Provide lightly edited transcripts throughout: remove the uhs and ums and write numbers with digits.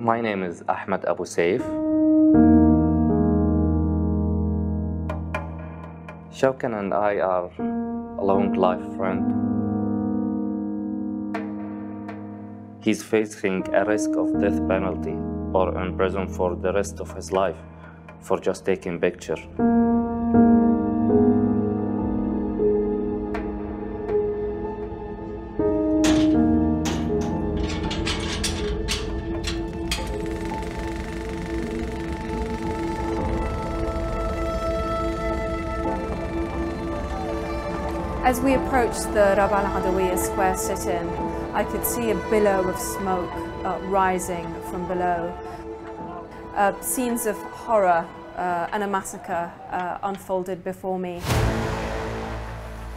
My name is Ahmed Abu Saif. Shawkan and I are a long life friend. He's facing a risk of death penalty or in prison for the rest of his life for just taking picture. As we approached the Rabaa al-Adawiyya square sit-in, I could see a billow of smoke rising from below. Scenes of horror and a massacre unfolded before me.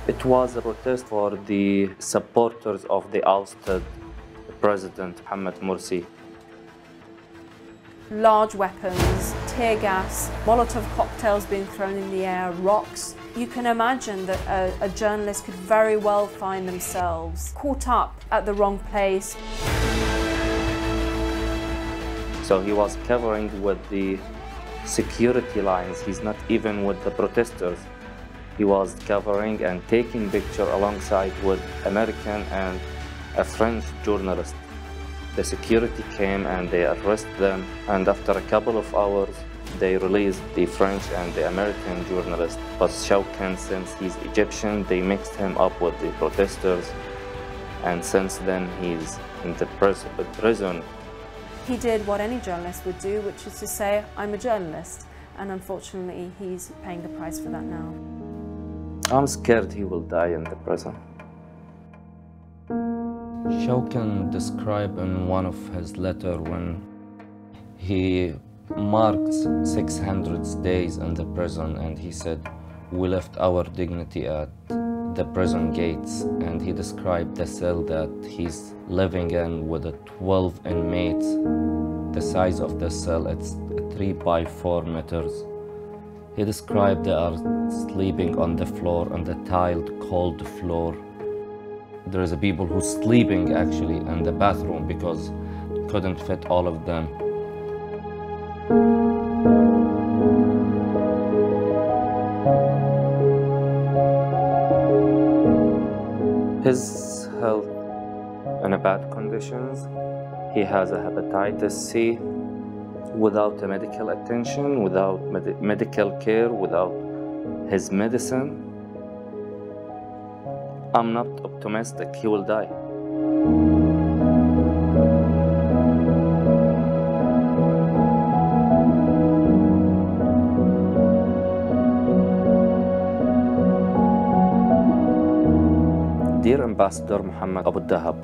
It was a protest for the supporters of the ousted President Mohammed Morsi. Large weapons, tear gas, Molotov cocktails being thrown in the air, rocks. You can imagine that a journalist could very well find themselves caught up at the wrong place. So he was covering with the security lines. He's not even with the protesters. He was covering and taking picture alongside with American and a French journalist. The security came and they arrested them, and after a couple of hours they released the French and the American journalist. But Shawkan, since he's Egyptian, they mixed him up with the protesters, and since then he's in the prison. He did what any journalist would do, which is to say, I'm a journalist, and unfortunately he's paying the price for that now. I'm scared he will die in the prison. Shawkan described in one of his letters when he marked 600 days in the prison, and he said, we left our dignity at the prison gates, and he described the cell that he's living in with 12 inmates. The size of the cell, it's 3 by 4 meters. He described they are sleeping on the floor, on the tiled cold floor. There is a people who's sleeping actually in the bathroom because couldn't fit all of them. His health in a bad conditions. He has a hepatitis C without a medical attention, without medical care, without his medicine. I'm not optimistic he will die. Dear Ambassador Mohammed Abu Dahab,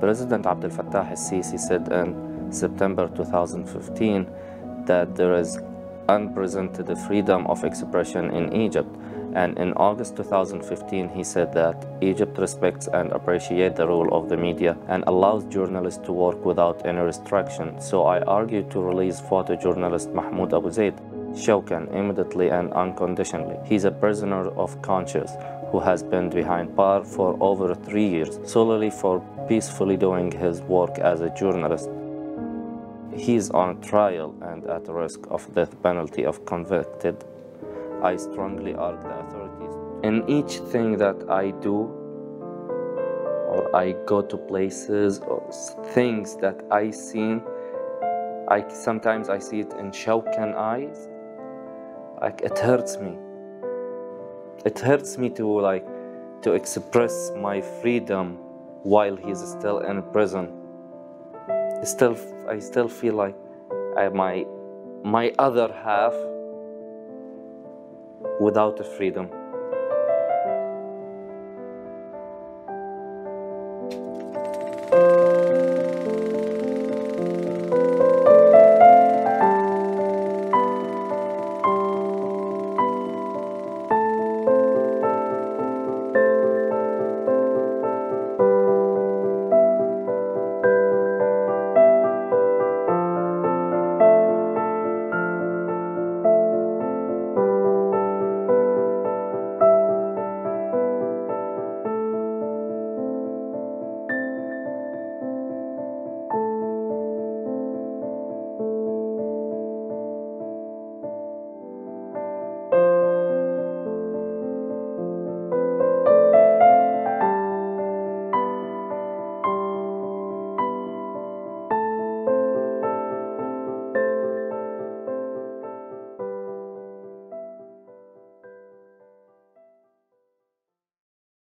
President Abdel Fattah al-Sisi said in September 2015 that there is unprecedented freedom of expression in Egypt. And in August 2015, he said that Egypt respects and appreciates the role of the media and allows journalists to work without any restriction. So I argued to release photojournalist Mahmoud Abu Zaid Shawkan immediately and unconditionally. He's a prisoner of conscience who has been behind bars for over 3 years, solely for peacefully doing his work as a journalist. He is on trial and at risk of death penalty if convicted. I strongly urge the authorities. In each thing that I do, or I go to places, or things that I see, sometimes I see it in Shawkan eyes. Like, it hurts me. It hurts me to express my freedom while he's still in prison. I still feel like my other half without freedom.